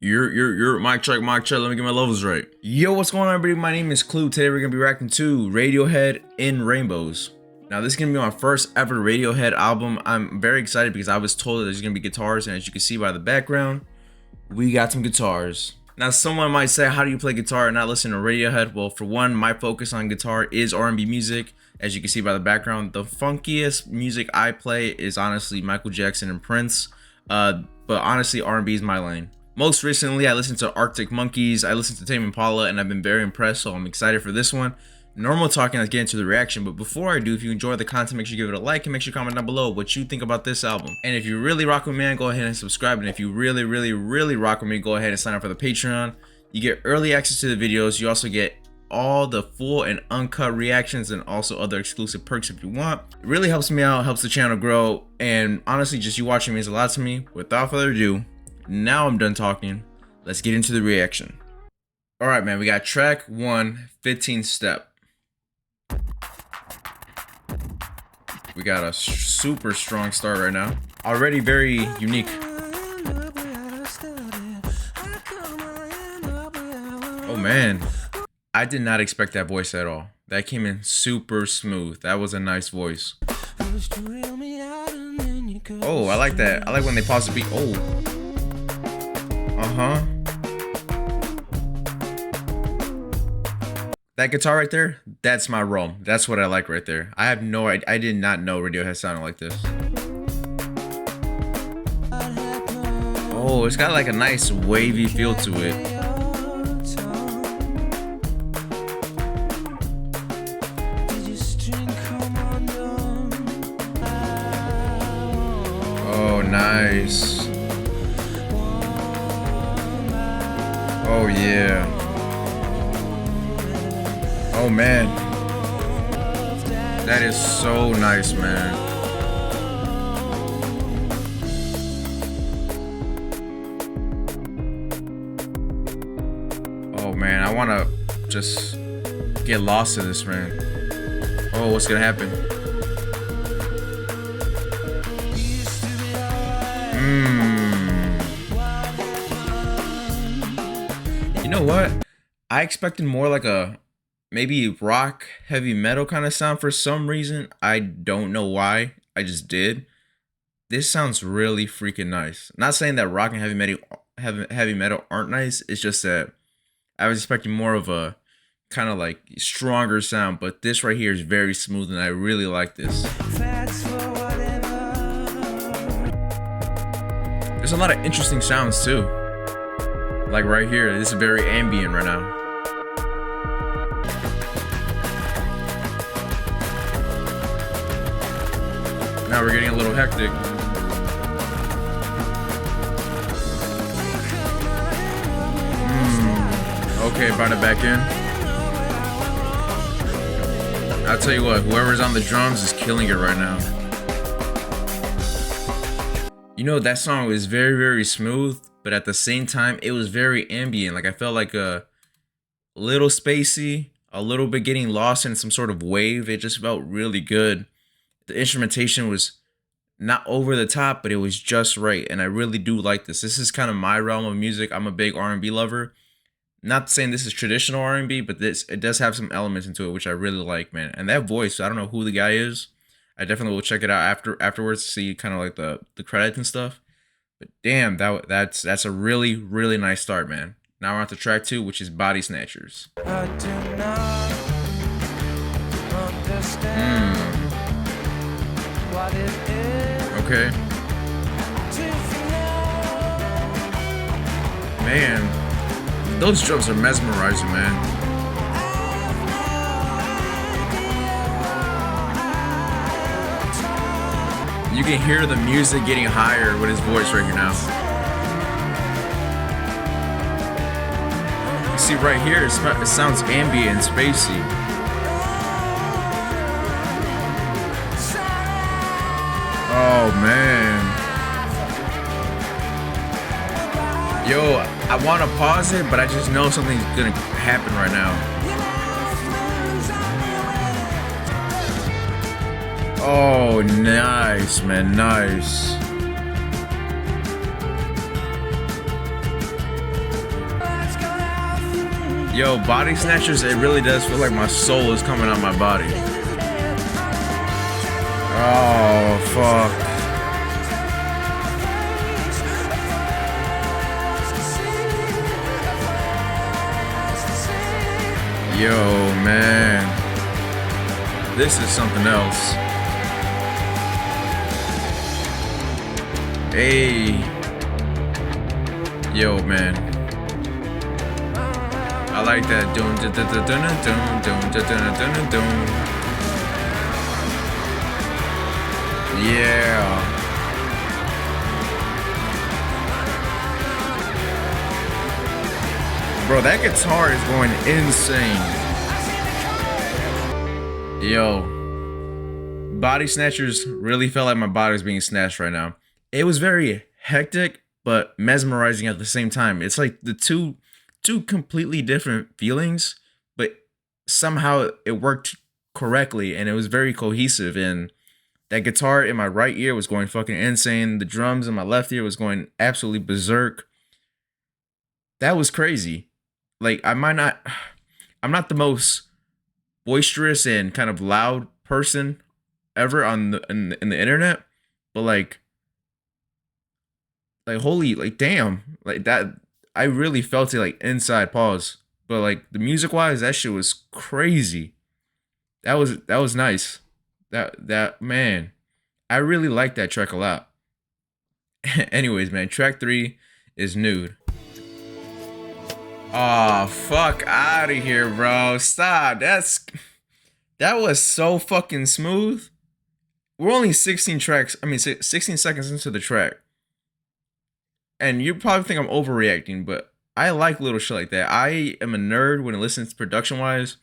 You're mic check, mic check. Let me get my levels right. Yo, what's going on, everybody? My name is Clue. Today we're gonna be reacting to Radiohead in Rainbows. Now this is gonna be my first ever Radiohead album. I'm very excited because I was told that there's gonna be guitars, and as you can see by the background, we got some guitars. Now someone might say, how do you play guitar and not listen to Radiohead? Well, for one, my focus on guitar is R&B music. As you can see by the background, the funkiest music I play is honestly Michael Jackson and Prince. But honestly, R&B is my lane. Most recently, I listened to Arctic Monkeys, I listened to Tame Impala, and I've been very impressed, so I'm excited for this one. Normal talking, let's get into the reaction, but before I do, if you enjoy the content, make sure you give it a like and make sure you comment down below what you think about this album. And if you really rock with me, go ahead and subscribe, and if you really rock with me, go ahead and sign up for the Patreon. You get early access to the videos, you also get all the full and uncut reactions and also other exclusive perks if you want. It really helps me out, helps the channel grow, and honestly, just you watching means a lot to me. Without further ado, now I'm done talking. Let's get into the reaction. Alright, man, we got track 1, 15 Step. We got a super strong start right now. Already very unique. Oh man, I did not expect that voice at all. That came in super smooth. That was a nice voice. Oh, I like that. I like when they pause the beat. Oh. That guitar right there, that's my realm. That's what I like right there. I have no idea. I did not know Radiohead sounded like this. Oh, it's got like a nice wavy feel to it. Oh, nice. Oh yeah. Oh man. That is so nice, man. Oh man, I wanna just get lost in this, man. Oh, what's gonna happen? You know what? I expected more like a maybe rock, heavy metal kind of sound for some reason. I don't know why. I just did. This sounds really freaking nice. Not saying that rock and heavy metal aren't nice. It's just that I was expecting more of a kind of like stronger sound, but this right here is very smooth and I really like this. There's a lot of interesting sounds too. Like right here, this is very ambient right now. Now we're getting a little hectic. Okay, brought it back in. I'll tell you what, whoever's on the drums is killing it right now. You know, that song was very smooth, but at the same time, it was very ambient. Like I felt like a little spacey, a little bit getting lost in some sort of wave. It just felt really good. The instrumentation was not over the top, but it was just right, and I really do like this. This is kind of my realm of music. I'm a big R&B lover. Not saying this is traditional R&B, but it does have some elements into it, which I really like, man. And that voice, I don't know who the guy is. I definitely will check it out afterwards to see kind of like the credits and stuff. But damn, that's a really nice start, man. Now we're on to track 2, which is Body Snatchers. I do not understand what it is. Okay. Man, those drums are mesmerizing, man. You can hear the music getting higher with his voice right here now. You see right here, it sounds ambient and spacey. Oh man. Yo, I want to pause it, but I just know something's gonna happen right now. Oh, nice, man, nice. Yo, Body Snatchers, it really does feel like my soul is coming out my body. Oh, fuck. Yo, man. This is something else. Hey. Yo, man. I like that. Yeah. Bro, that guitar is going insane. Yo. Body Snatchers really felt like my body was being snatched right now. It was very hectic, but mesmerizing at the same time. It's like the two completely different feelings, but somehow it worked correctly and it was very cohesive. And that guitar in my right ear was going fucking insane. The drums in my left ear was going absolutely berserk. That was crazy. Like, I'm not the most boisterous and kind of loud person ever on in the internet, but like holy, like damn, like that, I really felt it like inside. Pause. But like the music wise, that shit was crazy. That was nice. That man, I really like that track a lot. Anyways, man, track 3 is Nude. Oh, fuck out of here, bro. Stop. That was so fucking smooth. We're only 16 seconds into the track. And you probably think I'm overreacting, but I like little shit like that. I am a nerd when it listens to production-wise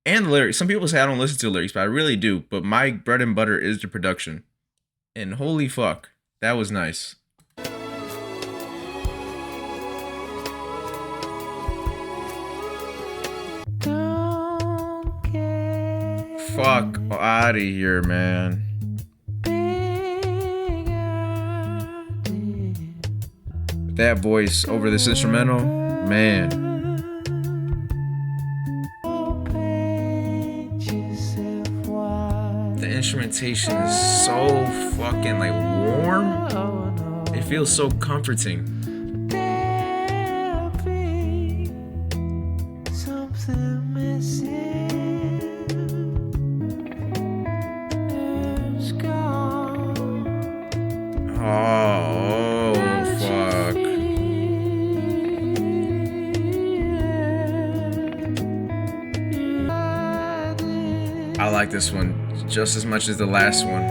and the lyrics. Some people say I don't listen to the lyrics, but I really do. But my bread and butter is the production. And holy fuck, that was nice. Fuck out of here, man. That voice over this instrumental, man. The instrumentation is so fucking like warm. It feels so comforting. Oh, fuck. I like this one just as much as the last one.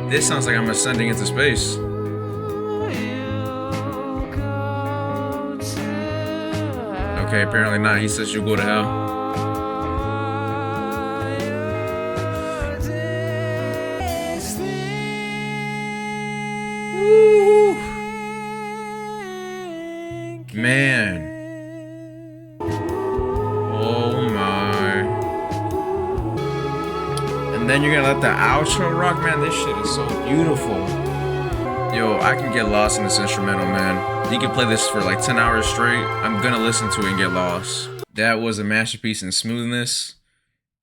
This sounds like I'm ascending into space. Okay, apparently not. He says you'll go to hell. Man. Oh my. And then you're gonna let the outro rock, man. This shit is so beautiful. Yo, I can get lost in this instrumental, man. You can play this for like 10 hours straight. I'm gonna listen to it and get lost. That was a masterpiece in smoothness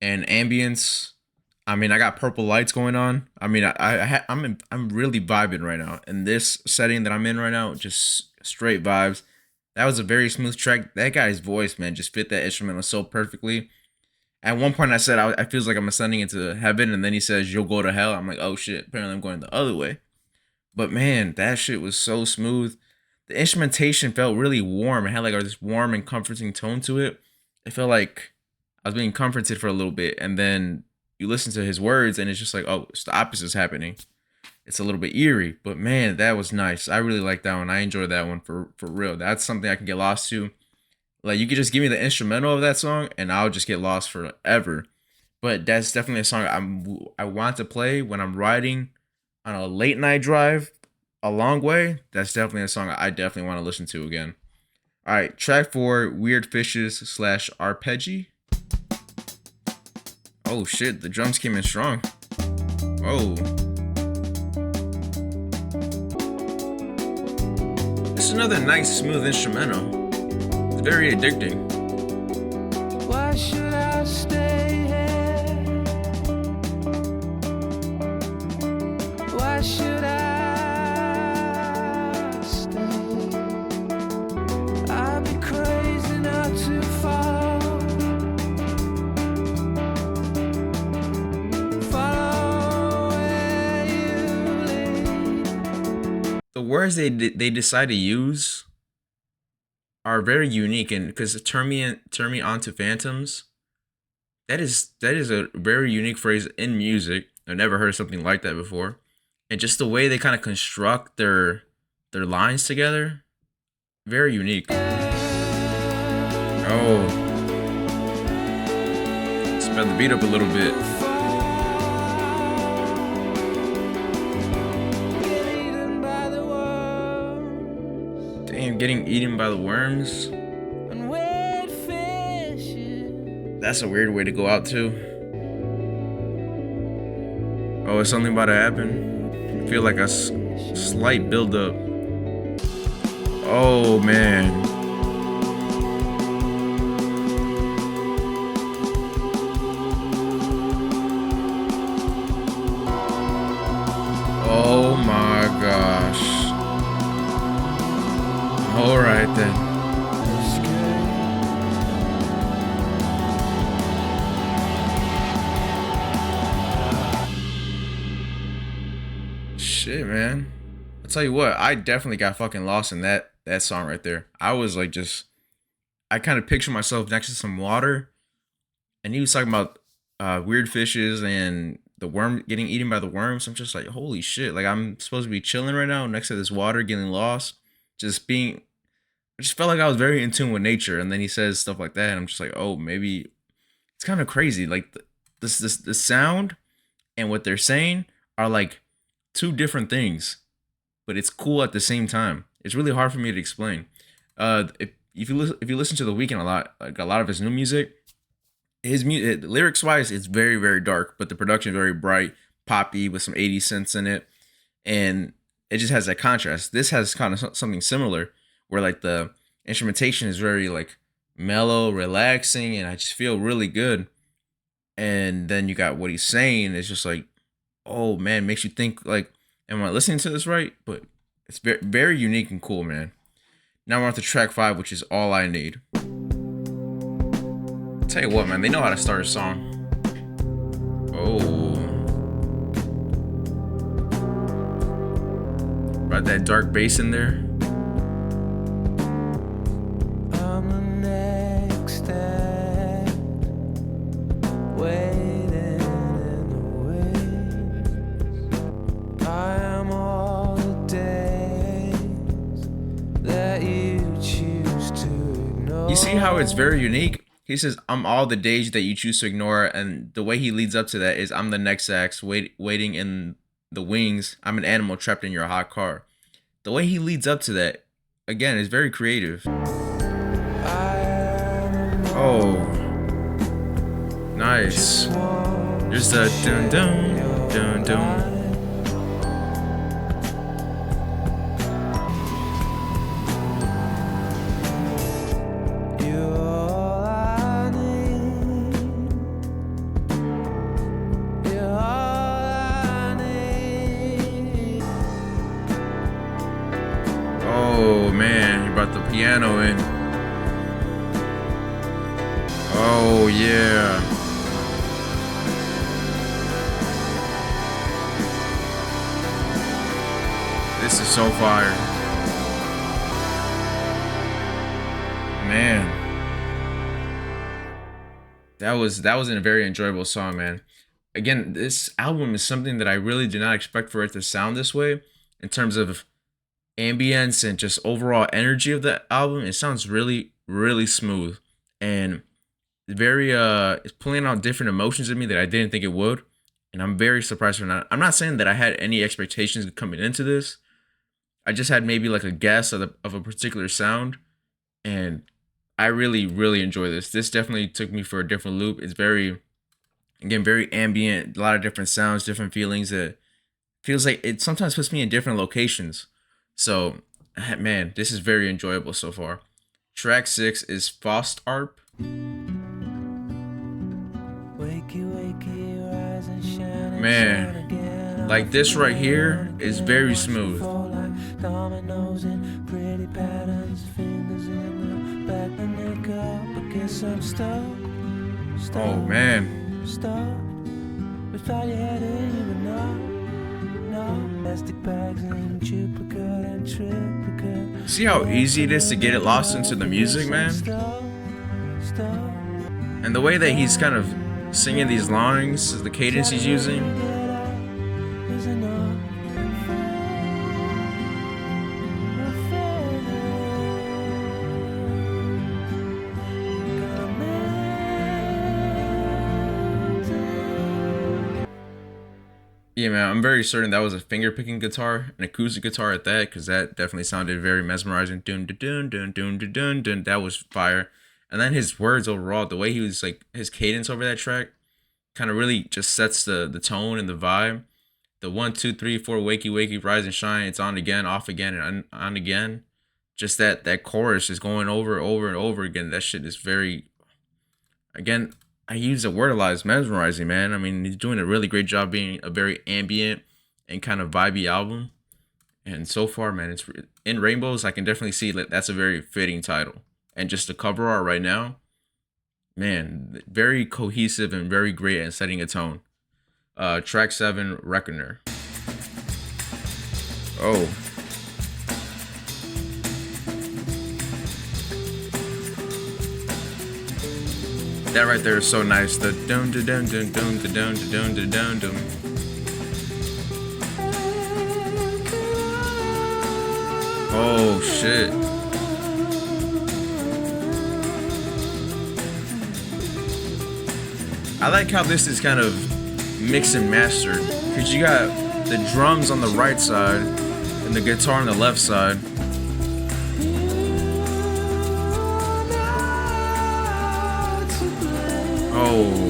and ambience. I mean, I got purple lights going on. I mean, I'm really vibing right now. In this setting that I'm in right now, just straight vibes. That was a very smooth track. That guy's voice, man, just fit that instrumental so perfectly. At one point I said, I feels like I'm ascending into heaven. And then he says, you'll go to hell. I'm like, oh shit, apparently I'm going the other way. But man, that shit was so smooth. The instrumentation felt really warm. It had like this warm and comforting tone to it. It felt like I was being comforted for a little bit. And then you listen to his words and it's just like, oh, it's the opposite's happening. It's a little bit eerie, but man, that was nice. I really like that one. I enjoyed that one for real. That's something I can get lost to. Like, you could just give me the instrumental of that song and I'll just get lost forever. But that's definitely a song I want to play when I'm riding on a late night drive a long way. That's definitely a song I definitely want to listen to again. All right, track 4, Weird Fishes / Arpeggi. Oh shit, the drums came in strong. Oh. This is another nice, smooth instrumental. It's very addicting. Why should I stay here? Why should I stay? I'd be crazy not to fall. Follow where you lead. The words they decide to use are very unique, and because turn me on to phantoms, that is a very unique phrase in music. I've never heard something like that before, and just the way they kind of construct their lines together, very unique. Oh, sped the beat up a little bit. Eaten by the worms Damn, getting eaten by the worms. and wet fishes. That's a weird way to go out too. Oh, is something about to happen? I feel like a slight build up. Oh man. Oh my gosh. All right then. Shit, man. I'll tell you what, I definitely got fucking lost in that song right there. I was like I kind of picture myself next to some water, and he was talking about weird fishes and the worm getting eaten by the worms. I'm just like, holy shit. Like, I'm supposed to be chilling right now next to this water, getting lost. I just felt like I was very in tune with nature. And then he says stuff like that, and I'm just like, oh, maybe it's kind of crazy. Like, the sound and what they're saying are like two different things, but it's cool at the same time. It's really hard for me to explain. If you listen to The Weeknd a lot, like a lot of his new music, his music lyrics wise, it's very very dark, but the production is very bright, poppy with some 80s synths in it, and it just has that contrast. This has kind of something similar, where like the instrumentation is very like mellow, relaxing, and I just feel really good. And then you got what he's saying. It's just like, oh man, makes you think like, am I listening to this right? But it's very, very unique and cool, man. Now we're on to track 5, which is All I Need. Tell you what, man, they know how to start a song. Oh, got that dark bass in there. I'm the next step, waiting in the wings. I am all the days that you choose to ignore. You see how it's very unique? He says, I'm all the days that you choose to ignore, and the way he leads up to that is, I'm the next axe waiting in the wings. I'm an animal trapped in your hot car. The way he leads up to that, again, is very creative. Oh, nice. Just a dun dun dun dun. Oh man, he brought the piano in. Oh yeah. This is so fire. Man. That was a very enjoyable song, man. Again, this album is something that I really did not expect for it to sound this way in terms of ambience and just overall energy of the album. It sounds really, really smooth and very it's pulling out different emotions in me that I didn't think it would. And I'm very surprised for that. I'm not saying that I had any expectations coming into this. I just had maybe like a guess of a particular sound, and I really, really enjoy this. This definitely took me for a different loop. It's very, again, very ambient, a lot of different sounds, different feelings. That feels like it sometimes puts me in different locations. So Man, this is very enjoyable so far. Track 6 is Faust Arp. Man, like this right here is very smooth. Oh man. See how easy it is to get it lost into the music, man? And the way that he's kind of singing these lines, the cadence he's using. Yeah, man, I'm very certain that was a finger-picking guitar, an acoustic guitar at that, because that definitely sounded very mesmerizing. Dun dun dun dun dun dun dun dun. That was fire. And then his words overall, the way he was like, his cadence over that track, kind of really just sets the tone and the vibe. The 1 2 3 4 wakey wakey rise and shine. It's on again, off again, and on again. Just that chorus is going over and over again. That shit is very. Again, I use the word a lot. It's mesmerizing, man. I mean, he's doing a really great job being a very ambient and kind of vibey album. And so far, man, it's in Rainbows. I can definitely see that that's a very fitting title. And just the cover art right now, man, very cohesive and very great at setting a tone. Track 7, Reckoner. Oh. That right there is so nice. The dun dun dun dun dun dun dun dun dun dun dun. Oh shit. I like how this is kind of mixed and mastered, because you got the drums on the right side and the guitar on the left side. Oh.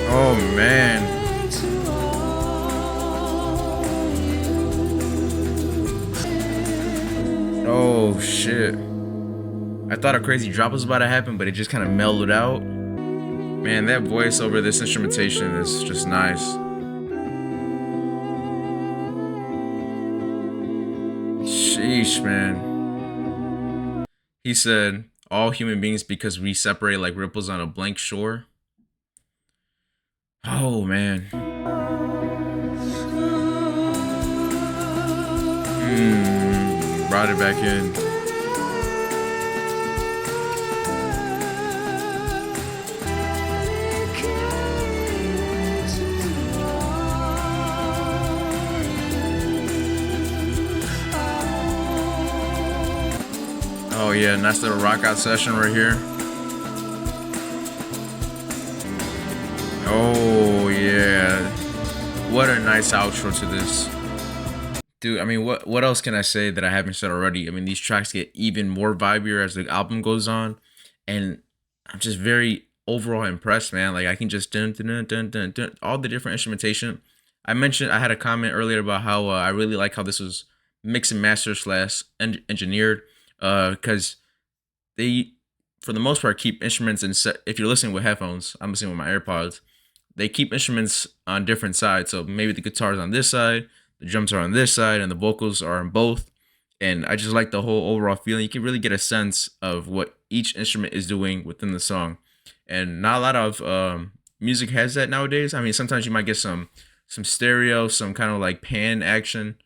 Oh man. Oh shit. I thought a crazy drop was about to happen, but it just kind of mellowed out. Man, that voice over this instrumentation is just nice. Sheesh, man. He said, all human beings because we separate like ripples on a blank shore. Oh, man. Brought it back in. Oh yeah, nice little rock out session right here. Oh yeah, what a nice outro to this. Dude, I mean, what else can I say that I haven't said already? I mean, these tracks get even more vibier as the album goes on, and I'm just very overall impressed, man. Like I can just dun dun dun dun dun, all the different instrumentation. I had a comment earlier about how I really like how this was mix and master / engineered. Because they, for the most part, keep instruments in set. If you're listening with headphones, I'm listening with my AirPods. They keep instruments on different sides. So maybe the guitar's on this side, the drums are on this side, and the vocals are on both. And I just like the whole overall feeling. You can really get a sense of what each instrument is doing within the song. And not a lot of music has that nowadays. I mean, sometimes you might get some stereo, some kind of like pan action.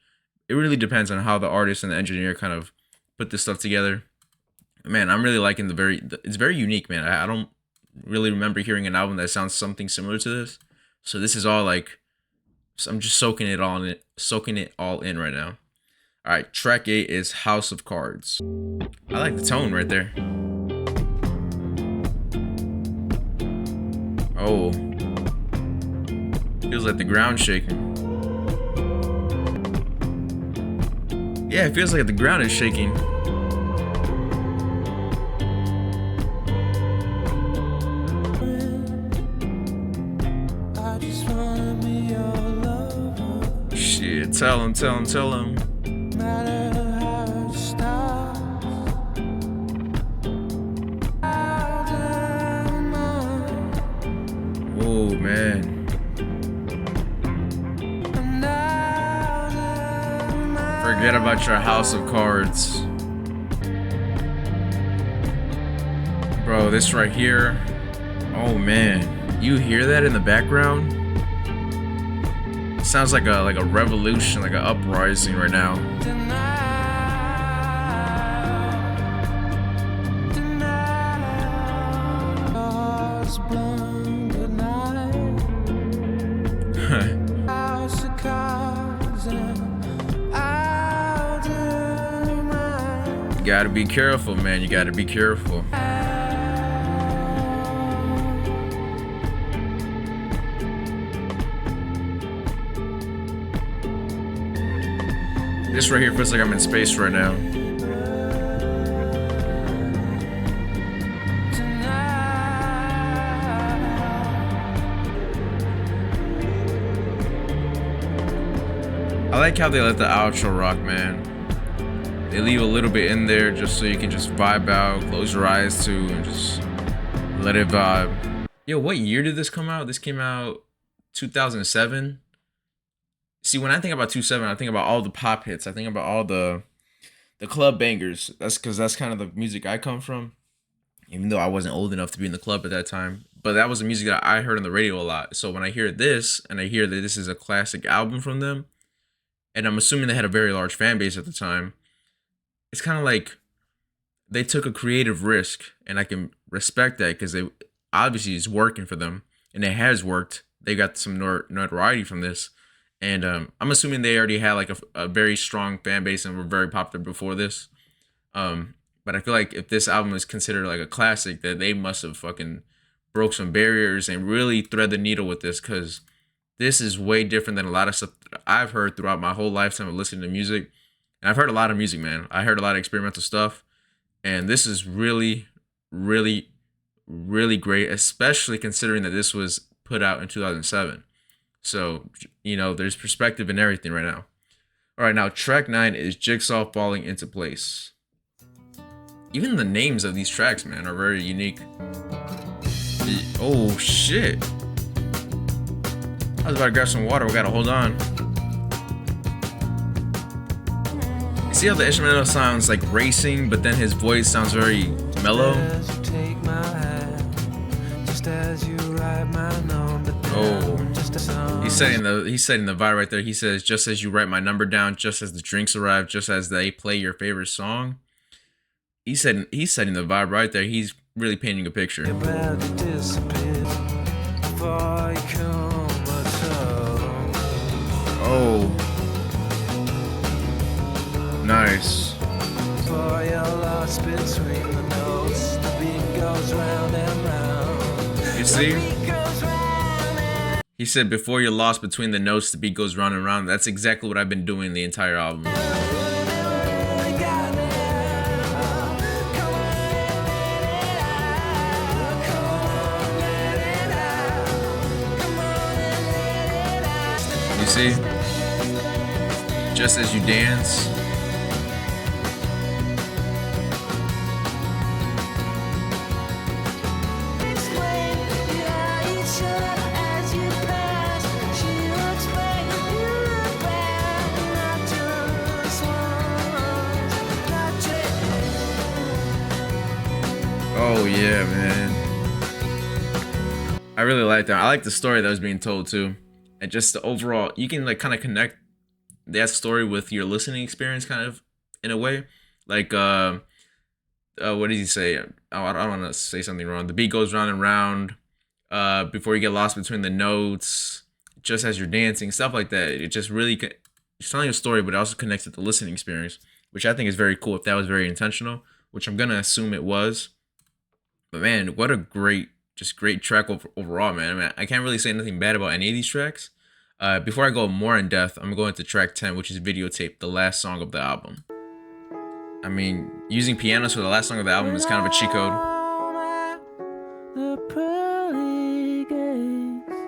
It really depends on how the artist and the engineer kind of put this stuff together. Man, I'm really liking it's very unique, man. I don't really remember hearing an album that sounds something similar to this. So this is all like, I'm just soaking it all in right now. All right, track 8 is House of Cards. I like the tone right there. Oh, feels like the ground shaking. Yeah, it feels like the ground is shaking. I just Tell him, tell him, tell him. matter how it starts. Oh man. Forget about your house of cards. Bro, this right here. Oh man. You hear that in the background? It sounds like a revolution, like an uprising right now. You gotta be careful, man. You gotta be careful. This right here feels like I'm in space right now. I like how they let the outro rock, man. They leave a little bit in there just so you can just vibe out, close your eyes to, and just let it vibe. Yo, what year did this come out? This came out 2007. See, when I think about 2007, I think about all the pop hits. I think about all the club bangers. That's because that's kind of the music I come from. Even though I wasn't old enough to be in the club at that time. But that was the music that I heard on the radio a lot. So when I hear this, and I hear that this is a classic album from them, and I'm assuming they had a very large fan base at the time, it's kind of like they took a creative risk, and I can respect that because they obviously it's working for them, and it has worked. They got some notoriety from this, and I'm assuming they already had like a very strong fan base and were very popular before this. But I feel like if this album is considered like a classic, that they must have fucking broke some barriers and really thread the needle with this, because this is way different than a lot of stuff that I've heard throughout my whole lifetime of listening to music. And I've heard a lot of music, man. I heard a lot of experimental stuff. And this is really, really, really great, especially considering that this was put out in 2007. So, you know, there's perspective in everything right now. All right, now track 9 is Jigsaw Falling Into Place. Even the names of these tracks, man, are very unique. Oh, shit. I was about to grab some water. We gotta hold on. You see how the instrumental sounds like racing, but then his voice sounds very mellow? Oh, he's setting the vibe right there. He says, "Just as you write my number down, just as the drinks arrive, just as they play your favorite song." He's setting the vibe right there. He's really painting a picture. Oh, nice. You see? He said, "Before you're lost between the notes, the beat goes round and round." That's exactly what I've been doing the entire album. You see? Just as you dance. Oh yeah, man. I really like that. I like the story that was being told too. And just the overall, you can like kind of connect that story with your listening experience kind of in a way. Like what did he say? Oh, I don't want to say something wrong. The beat goes round and round before you get lost between the notes, just as you're dancing, stuff like that. It just really it's telling a story, but it also connects with the listening experience, which I think is very cool if that was very intentional, which I'm gonna assume it was. But man, what a great track overall, man. I mean, I can't really say anything bad about any of these tracks. Before I go more in depth, I'm going to track 10, which is Videotape, the last song of the album. I mean, using pianos for the last song of the album is kind of a cheat code.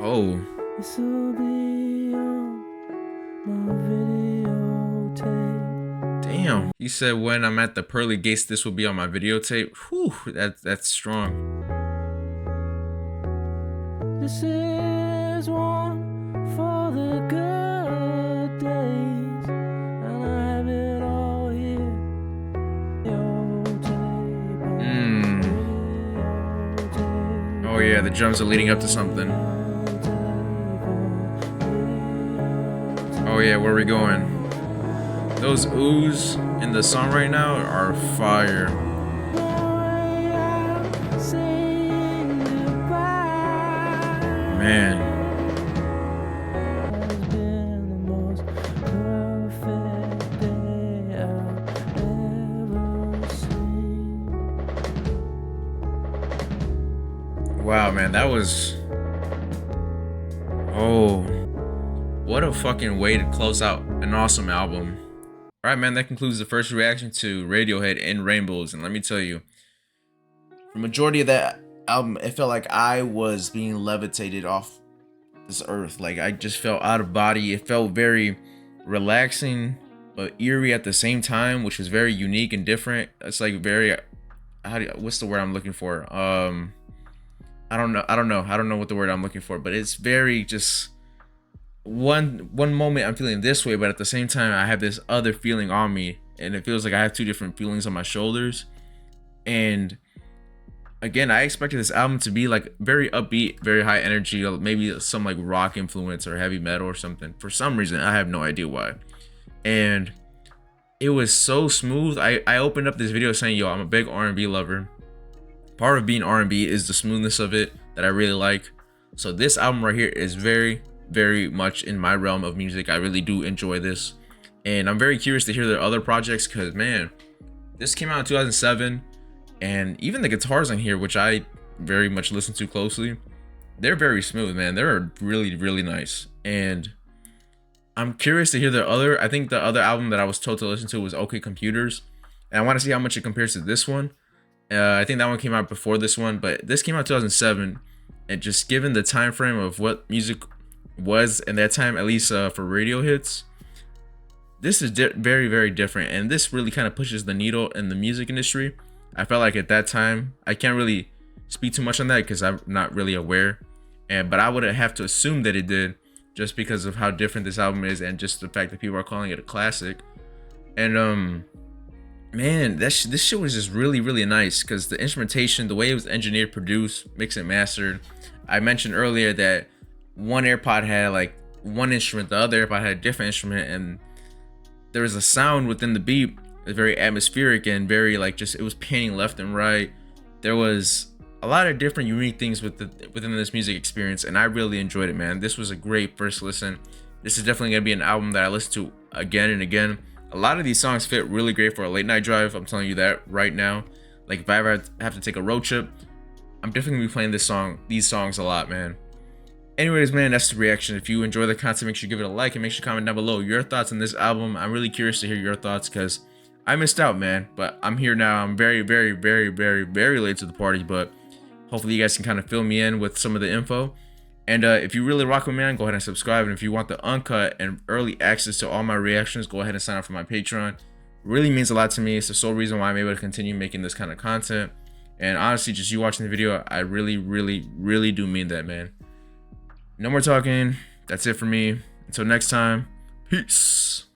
Oh. Damn. He said when I'm at the pearly gates, this will be on my videotape. Whew, that's strong. This is one for the good days, and I have it all here. Oh yeah, the drums are leading up to something. Oh yeah, where are we going? Those oohs in the song right now are fire. Man. Wow, man, that was... Oh. What a fucking way to close out an awesome album. Alright, man, that concludes the first reaction to Radiohead in Rainbows. And let me tell you, the majority of that album, it felt like I was being levitated off this earth. Like, I just felt out of body. It felt very relaxing, but eerie at the same time, which was very unique and different. It's like very... what's the word I'm looking for? I don't know what the word I'm looking for, but it's very just... One moment I'm feeling this way, but at the same time I have this other feeling on me, and it feels like I have two different feelings on my shoulders. And again, I expected this album to be like very upbeat, very high energy, maybe some like rock influence or heavy metal or something. For some reason, I have no idea why. And it was so smooth. I opened up this video saying, yo, I'm a big R&B lover. Part of being R&B is the smoothness of it that I really like. So this album right here is very much in my realm of music. I really do enjoy this, and I'm very curious to hear their other projects, because man, this came out in 2007, and even the guitars on here, which I very much listen to closely, they're very smooth, man. They're really nice, and I'm curious to hear their other... I think the other album that I was told to listen to was OK Computers, and I want to see how much it compares to this one. I think that one came out before this one, but this came out 2007, and just given the time frame of what music was in that time, at least for radio hits, this is very different, and this really kind of pushes the needle in the music industry. I felt like at that time, I can't really speak too much on that because I'm not really aware, but I would have to assume that it did, just because of how different this album is and just the fact that people are calling it a classic. And man, this shit was just really nice, because the instrumentation, the way it was engineered, produced, mixed and mastered. I mentioned earlier that one AirPod had like one instrument, the other AirPod had a different instrument, and there was a sound within the beat, very atmospheric and very like just, it was panning left and right. There was a lot of different unique things within this music experience, and I really enjoyed it, man. This was a great first listen. This is definitely gonna be an album that I listen to again and again. A lot of these songs fit really great for a late night drive. I'm telling you that right now. Like if I ever have to take a road trip, I'm definitely gonna be playing these songs a lot, man. Anyways, man, that's the reaction. If you enjoy the content, make sure you give it a like and make sure you comment down below your thoughts on this album. I'm really curious to hear your thoughts, because I missed out, man. But I'm here now. I'm very late to the party, but hopefully you guys can kind of fill me in with some of the info. And if you really rock with me, man, go ahead and subscribe. And if you want the uncut and early access to all my reactions, go ahead and sign up for my Patreon. It really means a lot to me. It's the sole reason why I'm able to continue making this kind of content. And honestly, just you watching the video, I really do mean that, man. No more talking. That's it for me. Until next time, peace.